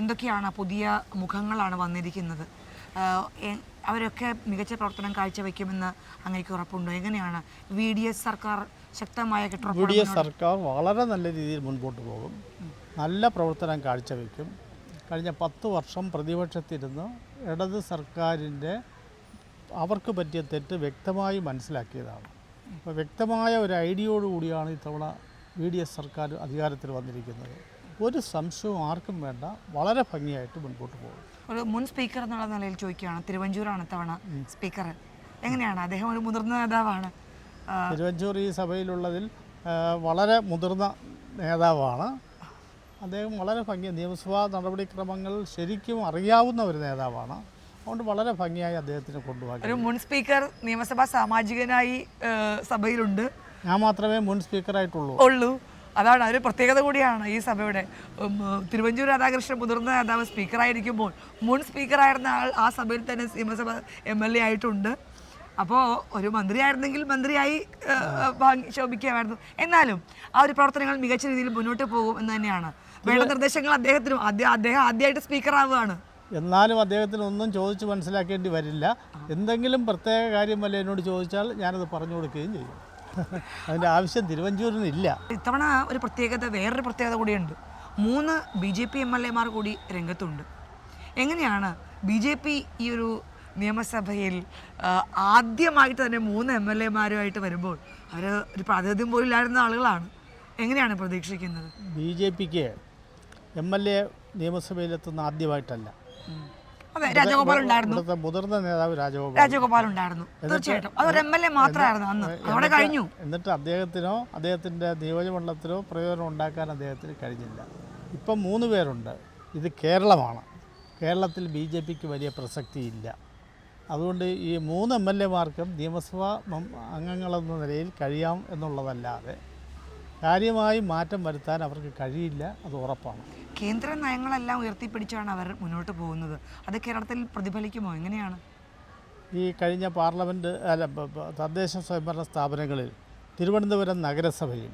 എന്തൊക്കെയാണ് പുതിയ മുഖങ്ങളാണ് വന്നിരിക്കുന്നത്? അവരൊക്കെ മികച്ച പ്രവർത്തനം കാഴ്ചവെക്കുമെന്ന് അങ്ങേക്ക് ഉറപ്പുണ്ടോ? എങ്ങനെയാണ് VDS സർക്കാർ ശക്തമായ VDS സർക്കാർ വളരെ നല്ല രീതിയിൽ മുൻപോട്ട് പോകും, നല്ല പ്രവർത്തനം കാഴ്ചവെക്കും. കഴിഞ്ഞ 10 വർഷം പ്രതിപക്ഷത്തിരുന്ന് ഇടത് സർക്കാരിൻ്റെ അവർക്ക് പറ്റിയ തെറ്റ് വ്യക്തമായി മനസ്സിലാക്കിയതാണ്. അപ്പോൾ വ്യക്തമായ ഒരു ഐഡിയയോടുകൂടിയാണ് ഇത്തവണ VDS സർക്കാർ അധികാരത്തിൽ വന്നിരിക്കുന്നത്. ഒരു സംശയവും ആർക്കും വേണ്ട, വളരെ ഭംഗിയായിട്ട് മുൻപോട്ട് പോകും. ഒരു മുൻ സ്പീക്കർ എന്നുള്ള നിലയിൽ ചോദിക്കുകയാണ്, തിരുവഞ്ചൂരാണ് ഇത്തവണ സ്പീക്കർ. എങ്ങനെയാണ്? അദ്ദേഹം ഒരു മുതിർന്ന നേതാവാണ്. തിരുവഞ്ചൂർ ഈ സഭയിലുള്ളതിൽ വളരെ മുതിർന്ന നേതാവാണ്. അദ്ദേഹം വളരെ നിയമസഭാ നടപടിക്രമങ്ങൾ ശരിക്കും അറിയാവുന്ന ഒരു നേതാവാണ്. അതുകൊണ്ട് വളരെ ഭംഗിയായി അദ്ദേഹത്തിന് കൊണ്ടുപോകാം. ഒരു മുൻ സ്പീക്കർ നിയമസഭാ സാമാജികനായി സഭയിലുണ്ട്. ഞാൻ മാത്രമേ മുൻ സ്പീക്കറായിട്ടുള്ളൂ. അതാണ് ഒരു പ്രത്യേകത കൂടിയാണ് ഈ സഭയുടെ. തിരുവഞ്ചൂർ രാധാകൃഷ്ണൻ മുതിർന്ന നേതാവ് സ്പീക്കറായിരിക്കുമ്പോൾ മുൻ സ്പീക്കറായിരുന്ന ആൾ ആ സഭയിൽ തന്നെ നിയമസഭ MLA ആയിട്ടുണ്ട്. അപ്പോൾ ഒരു മന്ത്രിയായിരുന്നെങ്കിൽ മന്ത്രിയായി ശോഭിക്കാമായിരുന്നു. എന്നാലും ആ ഒരു പ്രവർത്തനങ്ങൾ മികച്ച രീതിയിൽ മുന്നോട്ട് പോകും എന്ന് തന്നെയാണ്. വേണ്ട നിർദ്ദേശങ്ങൾ അദ്ദേഹത്തിനും അദ്ദേഹം ആദ്യമായിട്ട് സ്പീക്കറാവുകയാണ്. എന്നാലും അദ്ദേഹത്തിന് ഒന്നും ചോദിച്ച് മനസ്സിലാക്കേണ്ടി വരില്ല. എന്തെങ്കിലും പ്രത്യേക കാര്യം വല്ല എന്നോട് ചോദിച്ചാൽ ഞാനത് പറഞ്ഞു കൊടുക്കുകയും ചെയ്യും. അതിൻ്റെ ആവശ്യം തിരുവഞ്ചൂരിനില്ല. ഇത്തവണ വേറൊരു പ്രത്യേകത കൂടിയുണ്ട്. 3 BJP MLA കൂടി രംഗത്തുണ്ട്. എങ്ങനെയാണ് BJP ഈ ഒരു നിയമസഭയിൽ ആദ്യമായിട്ട് തന്നെ 3 MLA വരുമ്പോൾ അവർ ഒരു പ്രാതിനിധ്യം പോലും ഇല്ലായിരുന്ന ആളുകളാണ്. എങ്ങനെയാണ് പ്രതീക്ഷിക്കുന്നത്? BJPക്ക് MLA നിയമസഭയിലെത്തുന്ന ആദ്യമായിട്ടല്ല. അതെ, രാജഗോപാൽ ഉണ്ടായിരുന്നു. മുതിർന്ന നേതാവ് രാജഗോപാൽ ഉണ്ടായിരുന്നു. തീർച്ചയായിട്ടും അതൊരു MLA മാത്രമായിരുന്നു അന്ന്. അതോടെ കഴിഞ്ഞു. എന്നിട്ട് അദ്ദേഹത്തിൻ്റെ നിയോജകമണ്ഡലത്തിനോ പ്രയോജനം ഉണ്ടാക്കാൻ അദ്ദേഹത്തിന് കഴിഞ്ഞില്ല. ഇപ്പം 3 പേരുണ്ട്. ഇത് കേരളമാണ്. കേരളത്തിൽ BJPക്ക് വലിയ പ്രസക്തിയില്ല. അതുകൊണ്ട് ഈ 3 MLA നിയമസഭാ അംഗങ്ങളെന്ന നിലയിൽ കഴിയാം എന്നുള്ളതല്ലാതെ കാര്യമായി മാറ്റം വരുത്താൻ അവർക്ക് കഴിയില്ല, അത് ഉറപ്പാണ്. കേന്ദ്ര നയങ്ങളെല്ലാം ഉയർത്തിപ്പിടിച്ചാണ് അവർ മുന്നോട്ട് പോകുന്നത്. അത് കേരളത്തിൽ പ്രതിഫലിക്കുമോ? എങ്ങനെയാണ്? ഈ കഴിഞ്ഞ തദ്ദേശ സ്വയംഭരണ സ്ഥാപനങ്ങളിൽ തിരുവനന്തപുരം നഗരസഭയിൽ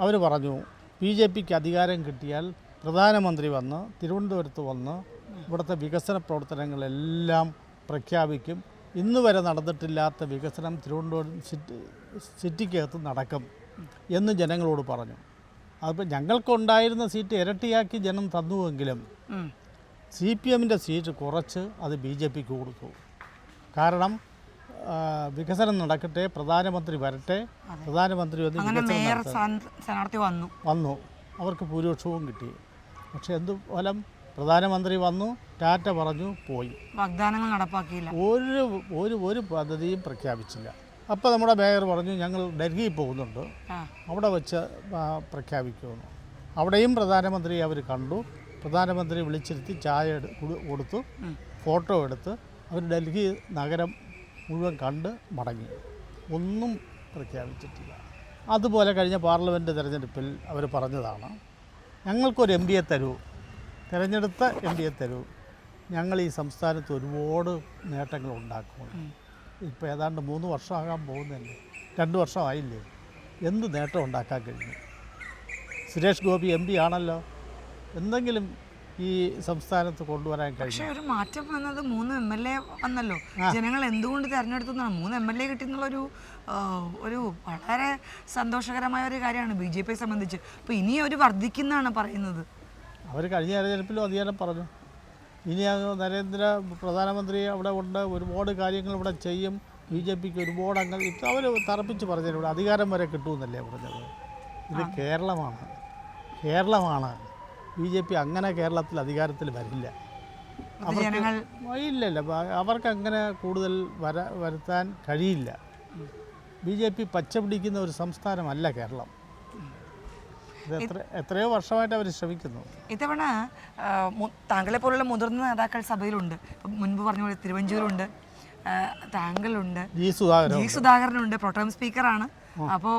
അവർ പറഞ്ഞു, BJPക്ക് അധികാരം കിട്ടിയാൽ പ്രധാനമന്ത്രി വന്ന് തിരുവനന്തപുരത്ത് വന്ന് ഇവിടുത്തെ വികസന പ്രവർത്തനങ്ങളെല്ലാം പ്രഖ്യാപിക്കും. ഇന്ന് വരെ നടന്നിട്ടില്ലാത്ത വികസനം തിരുവനന്തപുരം സിറ്റിക്കകത്ത് നടക്കും എന്ന് ജനങ്ങളോട് പറഞ്ഞു. അപ്പോൾ ഞങ്ങൾക്കുണ്ടായിരുന്ന സീറ്റ് ഇരട്ടിയാക്കി ജനം തന്നുവെങ്കിലും CPMൻ്റെ സീറ്റ് കുറച്ച് അത് BJPക്ക് കൊടുത്തു. കാരണം വികസനം നടക്കട്ടെ, പ്രധാനമന്ത്രി വരട്ടെ, പ്രധാനമന്ത്രി വന്നു, അവർക്ക് ഭൂരിപക്ഷവും കിട്ടി. പക്ഷെ എന്ത് ഫലം? പ്രധാനമന്ത്രി വന്നു, ടാറ്റ പറഞ്ഞു, പോയി. വാഗ്ദാനങ്ങൾ നടപ്പാക്കിയില്ല. ഒരു പദ്ധതിയും പ്രഖ്യാപിച്ചില്ല. അപ്പോൾ നമ്മുടെ മേയർ പറഞ്ഞു, ഞങ്ങൾ ഡൽഹിയിൽ പോകുന്നുണ്ട്, അവിടെ വെച്ച് പ്രഖ്യാപിക്കുമെന്ന്. അവിടെയും പ്രധാനമന്ത്രി അവർ കണ്ടു. പ്രധാനമന്ത്രി വിളിച്ചിരുത്തി ചായ കൊടുത്തു, ഫോട്ടോ എടുത്ത് അവർ ഡൽഹി നഗരം മുഴുവൻ കണ്ട് മടങ്ങി. ഒന്നും പ്രഖ്യാപിച്ചിട്ടില്ല. അതുപോലെ കഴിഞ്ഞ പാർലമെൻറ്റ് തിരഞ്ഞെടുപ്പിൽ അവർ പറഞ്ഞതാണ്, ഞങ്ങൾക്കൊരു MPയെ തരൂ, തിരഞ്ഞെടുത്ത MPയെ തരൂ, ഞങ്ങൾ ഈ സംസ്ഥാനത്ത് ഒരുപാട് നേട്ടങ്ങൾ ഉണ്ടാക്കും. ഇപ്പോൾ ഏതാണ്ട് 3 വർഷമാകാൻ പോകുന്നതല്ലേ, 2 വർഷമായില്ലേ, എന്ത് നേട്ടം ഉണ്ടാക്കാൻ കഴിഞ്ഞു? സുരേഷ് ഗോപി MP ആണല്ലോ, എന്തെങ്കിലും ഈ സംസ്ഥാനത്ത് കൊണ്ടുവരാൻ കഴിഞ്ഞു? പക്ഷേ ഒരു മാറ്റം വന്നത് 3 MLA വന്നല്ലോ. ജനങ്ങൾ എന്തുകൊണ്ട് തിരഞ്ഞെടുത്തതാണ്? 3 MLA കിട്ടിയെന്നുള്ളൊരു ഒരു വളരെ സന്തോഷകരമായ ഒരു കാര്യമാണ് BJPയെ സംബന്ധിച്ച്. അപ്പോൾ ഇനി അവർ വർദ്ധിക്കുന്നതാണ് പറയുന്നത്. അവർ കഴിഞ്ഞ തെരഞ്ഞെടുപ്പിലും അധികാരം പറഞ്ഞു. ഇനി പ്രധാനമന്ത്രി അവിടെ ഉണ്ട്, ഒരുപാട് കാര്യങ്ങൾ ഇവിടെ ചെയ്യും, BJPക്ക് ഒരുപാട് ഇപ്പം അവർ തറപ്പിച്ച് പറഞ്ഞത് ഇവിടെ അധികാരം വരെ കിട്ടുമെന്നല്ലേ പറഞ്ഞത്. ഇത് കേരളമാണ്. BJP അങ്ങനെ കേരളത്തിൽ അധികാരത്തിൽ വരില്ല. ഇല്ലല്ല, അവർക്ക് അങ്ങനെ കൂടുതൽ വരുത്താൻ കഴിയില്ല. BJP പച്ച പിടിക്കുന്ന ഒരു സംസ്ഥാനമല്ല കേരളം. എത്രയോ വർഷമായിട്ട് അവർ ശ്രമിക്കുന്നു. ഇത്തവണ താങ്കളെ പോലുള്ള മുതിർന്ന നേതാക്കൾ സഭയിലുണ്ട്. മുൻപ് പറഞ്ഞ പോലെ തിരുവഞ്ചൂരുണ്ട്, താങ്കളുണ്ട്, ജി സുധാകരനുണ്ട്, പ്രോട്ടോം സ്പീക്കറാണ്. അപ്പോൾ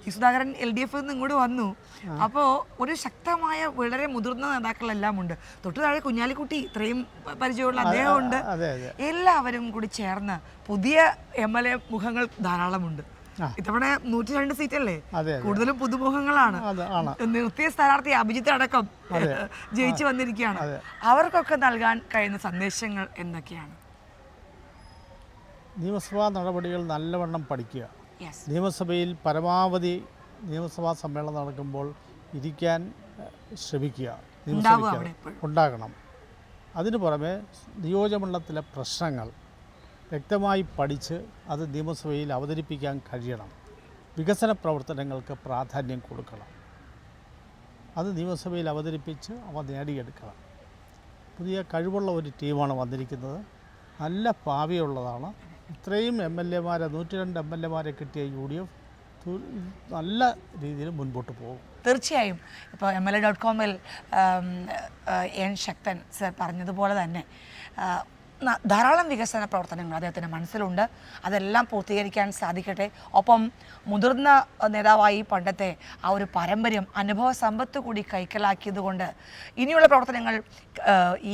ജി സുധാകരൻ LDF നിന്ന് ഇങ്ങോട്ട് വന്നു. അപ്പോൾ ഒരു ശക്തമായ വളരെ മുതിർന്ന നേതാക്കളെല്ലാം ഉണ്ട്. തൊട്ട് താഴെ കുഞ്ഞാലിക്കുട്ടി, ഇത്രയും പരിചയമുള്ള അദ്ദേഹമുണ്ട്. എല്ലാവരും കൂടി ചേർന്ന് പുതിയ MLA മുഖങ്ങൾ ധാരാളമുണ്ട്. ഇത്തവണ 102 സീറ്റല്ലേ, അതെ കൂടുതലും പുതുമുഖങ്ങളാണ്. ആണ്. നിർത്തിയ സ്ഥാനാർത്ഥി അഭിജിത്ത് അടക്കം ജയിച്ചു വന്നിരിക്കുകയാണ്. അവർക്കൊക്കെ നൽകാൻ കഴിയുന്ന സന്ദേശങ്ങൾ എന്തൊക്കെയാണ്? നിയമസഭാ നടപടികൾ നല്ലവണ്ണം പഠിക്കുക. നിയമസഭയിൽ പരമാവധി നിയമസഭാ സമ്മേളനം നടക്കുമ്പോൾ ഇരിക്കാൻ ശ്രമിക്കുക. ഉണ്ടാകണം. അതിനു പുറമെ നിയോജകമണ്ഡലത്തിലെ പ്രശ്നങ്ങൾ വ്യക്തമായി പഠിച്ച് അത് നിയമസഭയിൽ അവതരിപ്പിക്കാൻ കഴിയണം. വികസന പ്രവർത്തനങ്ങൾക്ക് പ്രാധാന്യം കൊടുക്കണം. അത് നിയമസഭയിൽ അവതരിപ്പിച്ച് അവ നേടിയെടുക്കണം. പുതിയ കഴിവുള്ള ഒരു ടീമാണ് വന്നിരിക്കുന്നത്. നല്ല ഭാവിയുള്ളതാണ്. ഇത്രയും MLA-മാരെ 102 MLA-മാരെ കിട്ടിയ UDF നല്ല രീതിയിൽ മുൻപോട്ട് പോകും. തീർച്ചയായും. ഇപ്പോൾ MLA.com-ൽ എൻ ശക്തൻ സർ പറഞ്ഞതുപോലെ തന്നെ ധാരാളം വികസന പ്രവർത്തനങ്ങൾ അദ്ദേഹത്തിൻ്റെ മനസ്സിലുണ്ട്. അതെല്ലാം പൂർത്തീകരിക്കാൻ സാധിക്കട്ടെ. ഒപ്പം മുതിർന്ന നേതാവായി പണ്ടത്തെ ആ ഒരു പാരമ്പര്യം, അനുഭവ സമ്പത്ത് കൂടി കൈക്കലാക്കിയതുകൊണ്ട് ഇനിയുള്ള പ്രവർത്തനങ്ങൾ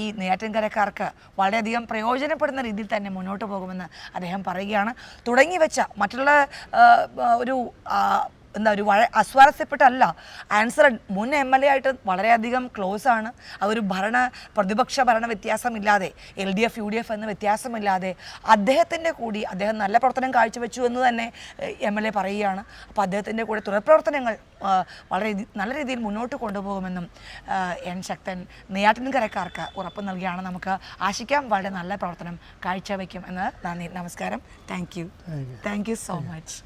ഈ നെയ്യാറ്റിൻകരക്കാർക്ക് വളരെയധികം പ്രയോജനപ്പെടുന്ന രീതിയിൽ തന്നെ മുന്നോട്ട് പോകുമെന്ന് അദ്ദേഹം പറയുകയാണ്. തുടങ്ങിവെച്ച മറ്റുള്ള ഒരു അസ്വാരസ്യപ്പെട്ടല്ല ആൻസർ മുൻ MLA ആയിട്ട് വളരെയധികം ക്ലോസ് ആണ്. ഒരു പ്രതിപക്ഷ ഭരണ വ്യത്യാസമില്ലാതെ LDF UDF എന്ന വ്യത്യാസമില്ലാതെ അദ്ദേഹം നല്ല പ്രവർത്തനം കാഴ്ചവെച്ചു എന്ന് തന്നെ MLA പറയുകയാണ്. അപ്പോൾ അദ്ദേഹത്തിൻ്റെ കൂടെ തുടർ പ്രവർത്തനങ്ങൾ വളരെ നല്ല രീതിയിൽ മുന്നോട്ട് കൊണ്ടുപോകുമെന്നും എൻ ശക്തൻ നെയ്യാറ്റിൻകരക്കാർക്ക് ഉറപ്പ് നൽകിയാണ്. നമുക്ക് ആശിക്കാം വളരെ നല്ല പ്രവർത്തനം കാഴ്ചവെക്കും എന്ന്. നന്ദി, നമസ്കാരം. Thank you so much.